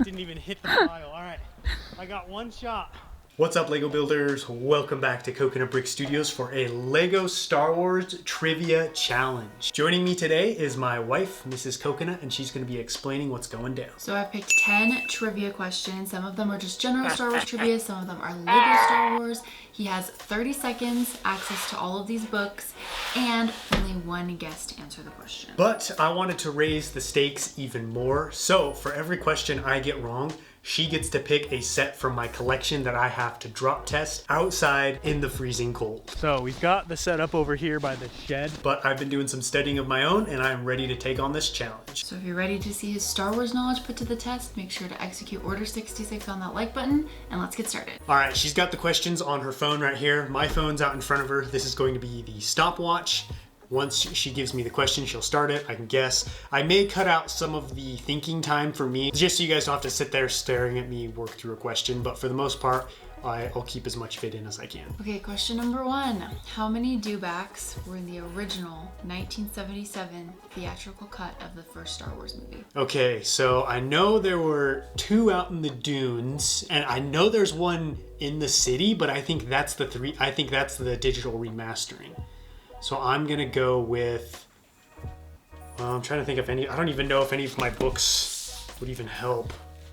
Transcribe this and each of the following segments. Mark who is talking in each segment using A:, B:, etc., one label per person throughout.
A: Didn't even hit the pile. All right, I got one shot. What's up, Lego builders? Welcome back to Coconut Brick Studios for a Lego Star Wars Trivia Challenge. Joining me today is my wife, Mrs. Coconut, and she's going to be explaining what's going down.
B: So I've picked 10 trivia questions. Some of them are just general Star Wars trivia, some of them are Lego Star Wars. He has 30 seconds, access to all of these books, and only one guest to answer the question.
A: But I wanted to raise the stakes even more, so for every question I get wrong, she gets to pick a set from my collection that I have to drop test outside in the freezing cold. So we've got the setup over here by the shed, but I've been doing some studying of my own and I'm ready to take on this challenge.
B: So if you're ready to see his Star Wars knowledge put to the test, make sure to execute Order 66 on that like button, and let's get started.
A: All right, she's got the questions on her phone right here. My phone's out in front of her. This is going to be the stopwatch. Once she gives me the question, she'll start it. I can guess. I may cut out some of the thinking time for me, just so you guys don't have to sit there staring at me work through a question. But for the most part, I'll keep as much of it in as I can.
B: Okay, question number 1. How many dewbacks were in the original 1977 theatrical cut of the first Star Wars movie?
A: Okay, so I know there were 2 out in the dunes, and I know there's one in the city, but I think that's the digital remastering. So I'm gonna go with, I'm trying to think if I don't even know if any of my books would even help.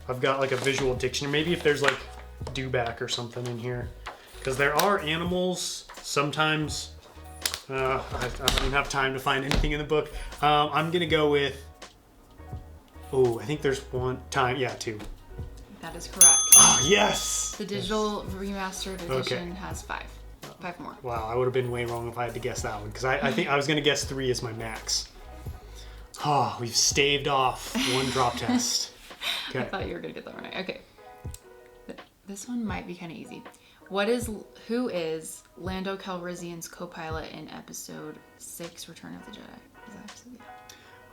A: I've got like a visual dictionary, maybe if there's like dewback or something in here. Because there are animals, sometimes, I don't even have time to find anything in the book. I'm gonna go with, I think there's 2.
B: That is correct.
A: Oh, yes!
B: The digital remastered edition has 5 more.
A: Wow, I would have been way wrong if I had to guess that one, because I think I was going to guess 3 as my max. Oh, we've staved off one drop test. Okay.
B: I thought you were going to get that one right. Okay. This one might be kind of easy. Who is Lando Calrissian's co-pilot in Episode 6, Return of the Jedi? Is that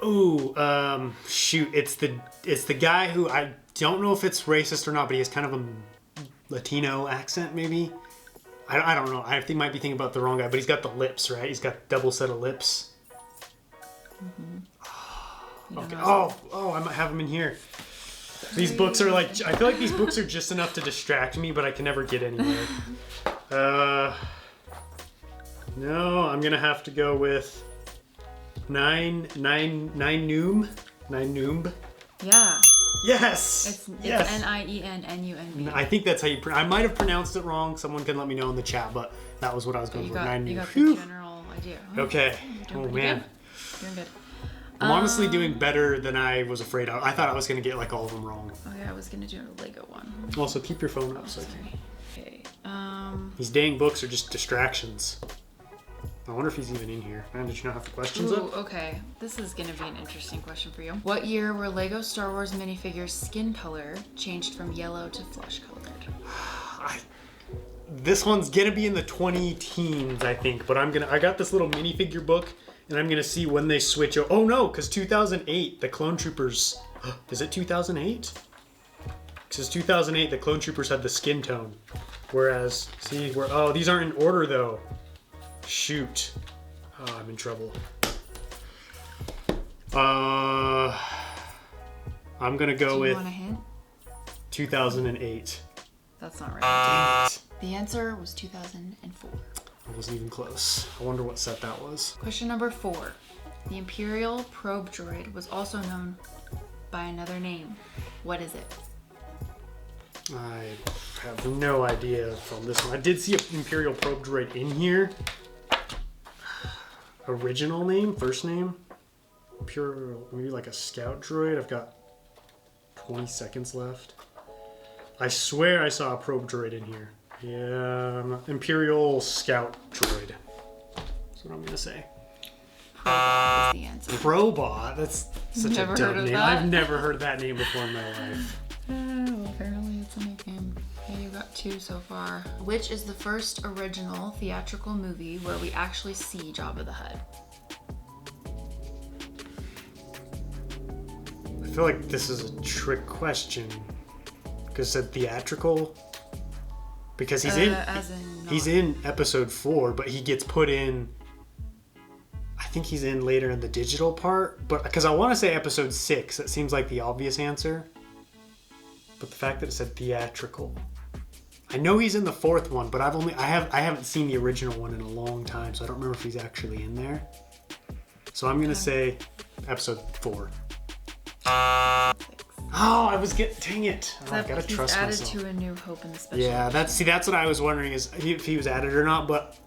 B: episode?
A: Shoot, it's the guy who, I don't know if it's racist or not, but he has kind of a Latino accent, maybe? I don't know. I think might be thinking about the wrong guy, but he's got the lips, right? He's got double set of lips. Mm-hmm. Okay. I might have him in here. These books are like, I feel like these books are just enough to distract me, but I can never get anywhere. No, I'm gonna have to go with Nine Noomb.
B: Yeah.
A: Yes!
B: It's
A: yes.
B: Niennunb.
A: I think that's how you pronounce it. I might have pronounced it wrong. Someone can let me know in the chat, but that was what I was going for.
B: You got the general idea.
A: Okay. Oh, man.
B: Good. Doing good.
A: I'm honestly doing better than I was afraid of. I thought I was going to get like all of them wrong.
B: Okay, I was going to do a Lego one.
A: Also, keep your phone up.
B: Okay.
A: These dang books are just distractions. I wonder if he's even in here. Man, did you not have the questions up?
B: Okay. This is going to be an interesting question for you. What year were Lego Star Wars minifigures skin color changed from yellow to flesh colored?
A: This one's going to be in the 20 teens, I think. But I got this little minifigure book, and I'm going to see when they switch. Oh, no, because 2008, the Clone Troopers... Is it 2008? Because 2008, the Clone Troopers had the skin tone. Whereas, these aren't in order, though. Shoot. Oh, I'm in trouble. I'm gonna go with...
B: Do you want a hint?
A: 2008.
B: That's not right.
A: Dang it.
B: The answer was 2004.
A: I wasn't even close. I wonder what set that was.
B: Question number 4. The Imperial probe droid was also known by another name. What is it?
A: I have no idea from this one. I did see an Imperial probe droid in here. Original name, first name, Imperial, maybe like a scout droid. I've got 20 seconds left. I swear I saw a probe droid in here. Yeah, Imperial scout droid. That's what I'm gonna say.
B: Probot is the answer.
A: Probot? That's such a dumb name.
B: That?
A: I've never heard that name before in my life.
B: Well, apparently it's a nickname. Okay, you got 2 so far. Which is the first original theatrical movie where we actually see Jabba the Hutt?
A: I feel like this is a trick question. Because it said theatrical. Because he's in episode 4, but he gets put in. I think he's in later in the digital part, but because I want to say episode 6, that seems like the obvious answer. but the fact that it said theatrical. I know he's in the fourth one, but I haven't seen the original one in a long time, so I don't remember if he's actually in there. So I'm gonna say episode 4. Oh, dang it. Oh, I gotta trust myself.
B: He's added to A New Hope in the special.
A: Yeah, that's what I was wondering is if he was added or not, but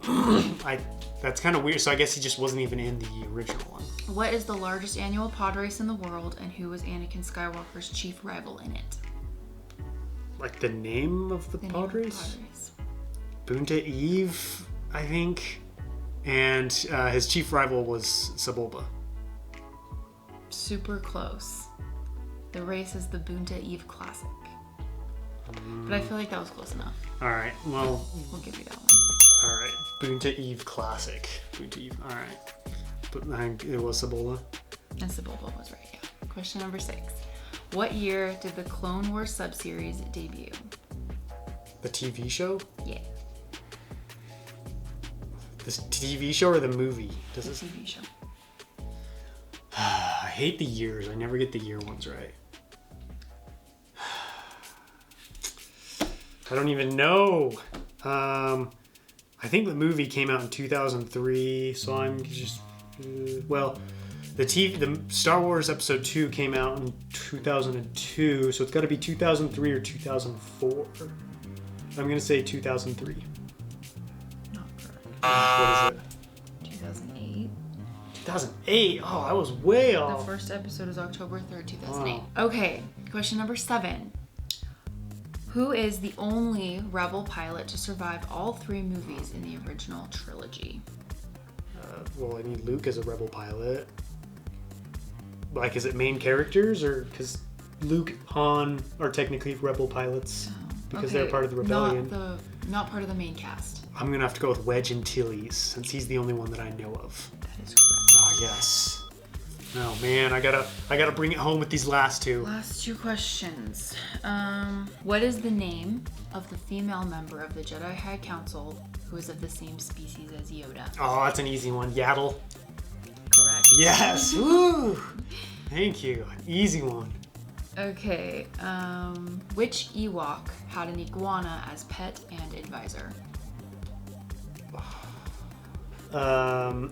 A: that's kind of weird. So I guess he just wasn't even in the original one.
B: What is the largest annual pod race in the world, and who was Anakin Skywalker's chief rival in it?
A: Like the name of the pod race? Boonta Eve, I think. And his chief rival was Sebulba.
B: Super close. The race is the Boonta Eve Classic. But I feel like that was close enough.
A: All right, well...
B: We'll give you that one.
A: All right, Boonta Eve Classic. Boonta Eve, all right. But it was Sebulba.
B: And Sebulba was right, yeah. Question number 6. What year did the Clone Wars subseries debut?
A: The TV show?
B: Yeah.
A: The TV show or the movie?
B: The TV show.
A: I hate the years. I never get the year ones right. I don't even know. I think the movie came out in 2003, so I'm just... the Star Wars Episode 2 came out in 2002, so it's got to be 2003 or 2004. I'm going to say 2003.
B: Not correct.
A: What is it?
B: 2008.
A: 2008? Oh, I was way off.
B: The first episode is October 3rd, 2008.
A: Wow.
B: Okay, question number 7. Who is the only Rebel pilot to survive all 3 movies in the original trilogy?
A: Well, I mean, Luke is a Rebel pilot. Like, is it main characters, or because Luke, Han are technically Rebel pilots because they're part of the rebellion?
B: Not part of the main cast.
A: I'm gonna have to go with Wedge Antilles since he's the only one that I know of.
B: That is correct.
A: Oh yes. Oh man, I gotta bring it home with these last 2.
B: Last 2 questions. What is the name of the female member of the Jedi High Council who is of the same species as Yoda?
A: Oh, that's an easy one. Yaddle.
B: Correct.
A: Yes. Woo. Thank you. An easy one.
B: Okay. Which Ewok had an iguana as pet and advisor?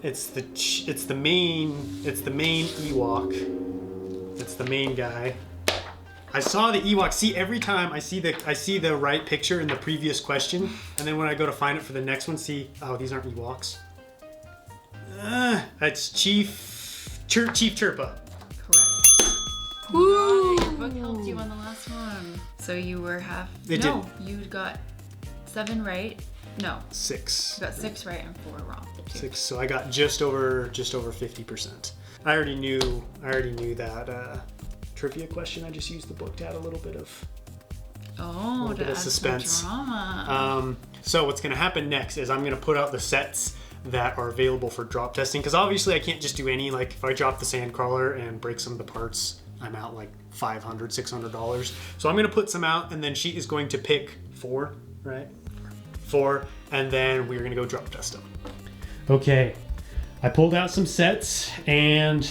A: It's the main Ewok. It's the main guy. I saw the Ewok. See, every time I see the right picture in the previous question, and then when I go to find it for the next one, oh, these aren't Ewoks. That's Chief Chirpa.
B: Correct. Woo! Your book helped you on the last one. So you were half. You got 7 right. No. 6. You got 6 right and 4 wrong.
A: 6. So I got just over 50%. I already knew that trivia question. I just used the book to add a little bit of suspense.
B: Some drama.
A: So what's gonna happen next is I'm gonna put out the sets that are available for drop testing, because obviously I can't just do any. Like if I drop the Sandcrawler and break some of the parts, I'm out like $500, $600. So I'm gonna put some out, and then she is going to pick 4, right? 4, and then we're gonna go drop test them. Okay, I pulled out some sets, and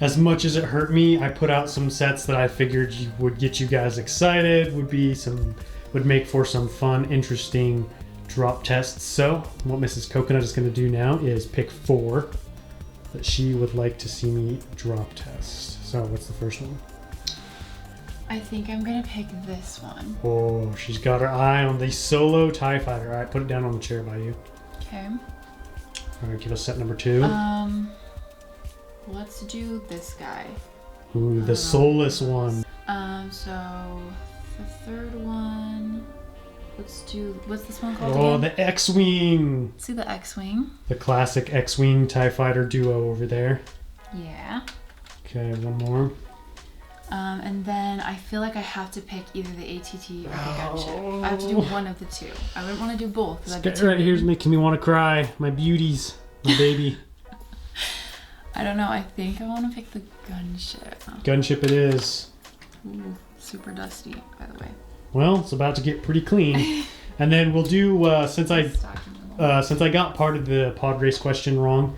A: as much as it hurt me, I put out some sets that I figured would get you guys excited, would make for some fun, interesting drop tests. So what Mrs. Coconut is going to do now is pick 4 that she would like to see me drop test. So what's the first one?
B: I think I'm going to pick this one.
A: Oh, she's got her eye on the Solo TIE Fighter. All right, put it down on the chair by you.
B: Okay.
A: All right, give us set number 2.
B: Let's do this guy.
A: Ooh, the soulless one.
B: So the 3rd one. What's this one called
A: Oh,
B: again?
A: the X-Wing.
B: Let's do the X-Wing.
A: The classic X-Wing TIE Fighter duo over there.
B: Yeah.
A: Okay, one more.
B: And then I feel like I have to pick either the ATT or the gunship. I have to do one of the 2. I wouldn't want to do both.
A: Right here's making me want to cry. My beauties. My baby.
B: I don't know. I think I want to pick the gunship.
A: Gunship it is.
B: Ooh, super dusty, by the way.
A: Well, it's about to get pretty clean. And then we'll do, since I got part of the pod race question wrong,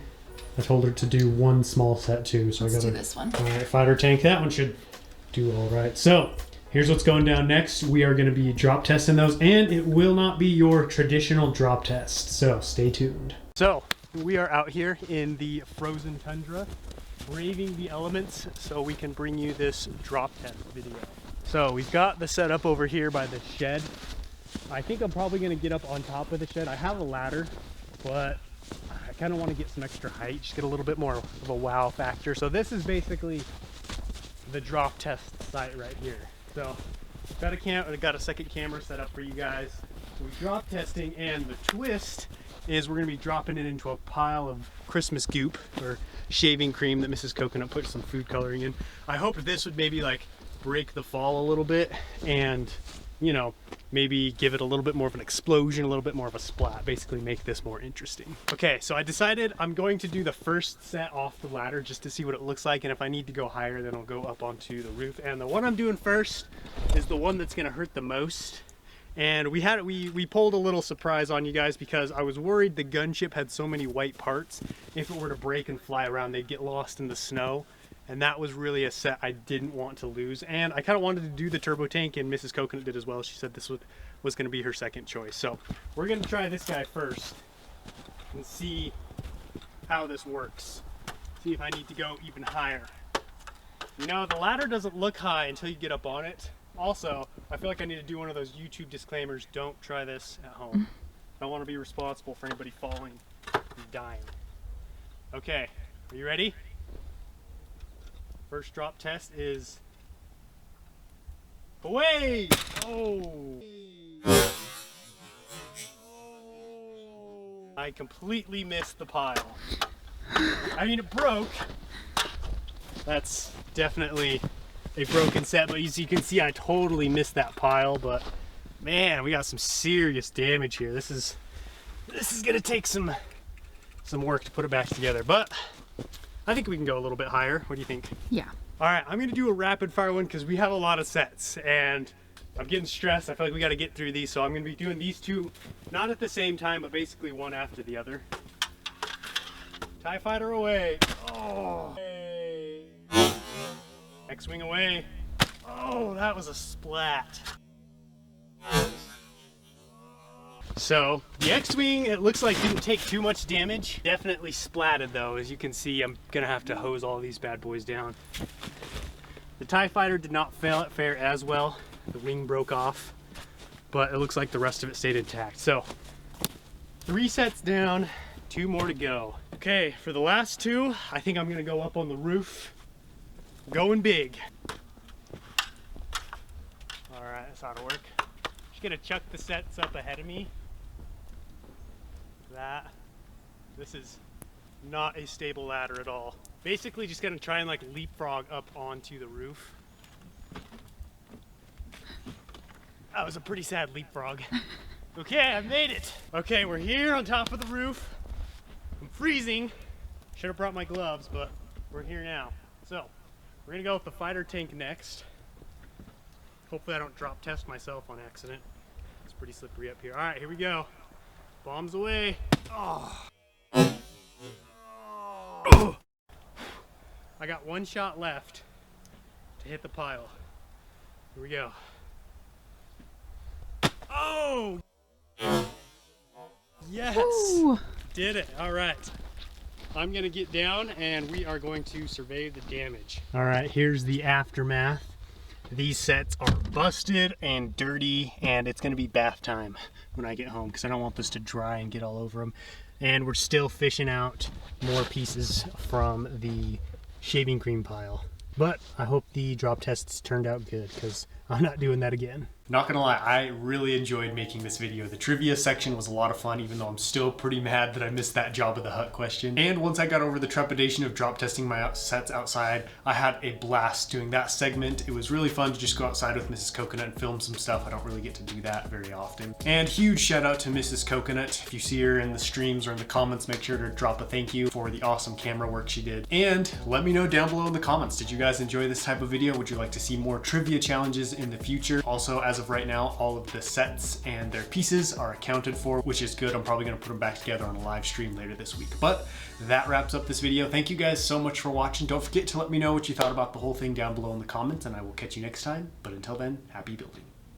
A: I told her to do one small set too. So
B: Let's
A: I got
B: do this one.
A: All right, fighter tank. That one should do all right. So here's what's going down next. We are going to be drop testing those, and it will not be your traditional drop test, so stay tuned. So we are out here in the frozen tundra, braving the elements so we can bring you this drop test video. So we've got the setup over here by the shed. I think I'm probably going to get up on top of the shed. I have a ladder, but I kind of want to get some extra height, just get a little bit more of a wow factor. So this is basically the drop test site right here. So I've got a second camera set up for you guys. So we're drop testing, and the twist is we're going to be dropping it into a pile of Christmas goop or shaving cream that Mrs. Coconut put some food coloring in. I hope this would maybe like break the fall a little bit and, you know, maybe give it a little bit more of an explosion, a little bit more of a splat, basically make this more interesting. Okay, so I decided I'm going to do the first set off the ladder just to see what it looks like, and if I need to go higher, then I'll go up onto the roof. And the one I'm doing first is the one that's gonna hurt the most. And we pulled a little surprise on you guys because I was worried the gunship had so many white parts. If it were to break and fly around, they'd get lost in the snow. And that was really a set I didn't want to lose. And I kind of wanted to do the turbo tank, and Mrs. Coconut did as well. She said this was going to be her second choice. So we're going to try this guy first and see how this works. See if I need to go even higher. You know, the ladder doesn't look high until you get up on it. Also, I feel like I need to do one of those YouTube disclaimers. Don't try this at home. I don't want to be responsible for anybody falling and dying. Okay, are you ready? First drop test is away! Oh! I completely missed the pile. I mean, it broke. That's definitely a broken set, but as you can see, I totally missed that pile. But man, we got some serious damage here. This is gonna take some work to put it back together, but I think we can go a little bit higher. What do you think?
B: Yeah.
A: All right, I'm gonna do a rapid fire one because we have a lot of sets and I'm getting stressed. I feel like we gotta get through these, so I'm gonna be doing these two, not at the same time, but basically one after the other. TIE Fighter away. Oh. X-Wing away. Oh, that was a splat. So the X-Wing, it looks like didn't take too much damage. Definitely splatted though. As you can see, I'm gonna have to hose all these bad boys down. The TIE Fighter did not fare as well. The wing broke off, but it looks like the rest of it stayed intact. So 3 sets down, 2 more to go. Okay, for the last 2, I think I'm gonna go up on the roof. Going big. All right, that's how to work. Just gonna chuck the sets up ahead of me. This is not a stable ladder at all. Basically just gonna try and like leapfrog up onto the roof. That was a pretty sad leapfrog. Okay, I made it. Okay, we're here on top of the roof. I'm freezing. Should have brought my gloves, but we're here now. So we're gonna go with the fighter tank next. Hopefully I don't drop test myself on accident. It's pretty slippery up here. All right, here we go. Bombs away. Oh. Oh. I got 1 shot left to hit the pile. Here we go. Oh! Yes!
B: Ooh.
A: Did it. All right. I'm gonna get down and we are going to survey the damage. All right, here's the aftermath. These sets are busted and dirty, and it's gonna be bath time when I get home because I don't want this to dry and get all over them. And we're still fishing out more pieces from the shaving cream pile. But I hope the drop tests turned out good because I'm not doing that again. Not gonna lie, I really enjoyed making this video. The trivia section was a lot of fun, even though I'm still pretty mad that I missed that Jabba the Hutt question. And once I got over the trepidation of drop testing my sets outside, I had a blast doing that segment. It was really fun to just go outside with Mrs. Coconut and film some stuff. I don't really get to do that very often. And huge shout out to Mrs. Coconut. If you see her in the streams or in the comments, make sure to drop a thank you for the awesome camera work she did. And let me know down below in the comments, did you guys enjoy this type of video? Would you like to see more trivia challenges in the future. Also, as of right now, all of the sets and their pieces are accounted for, which is good. I'm probably gonna put them back together on a live stream later this week. But that wraps up this video. Thank you guys so much for watching. Don't forget to let me know what you thought about the whole thing down below in the comments, and I will catch you next time. But until then, happy building.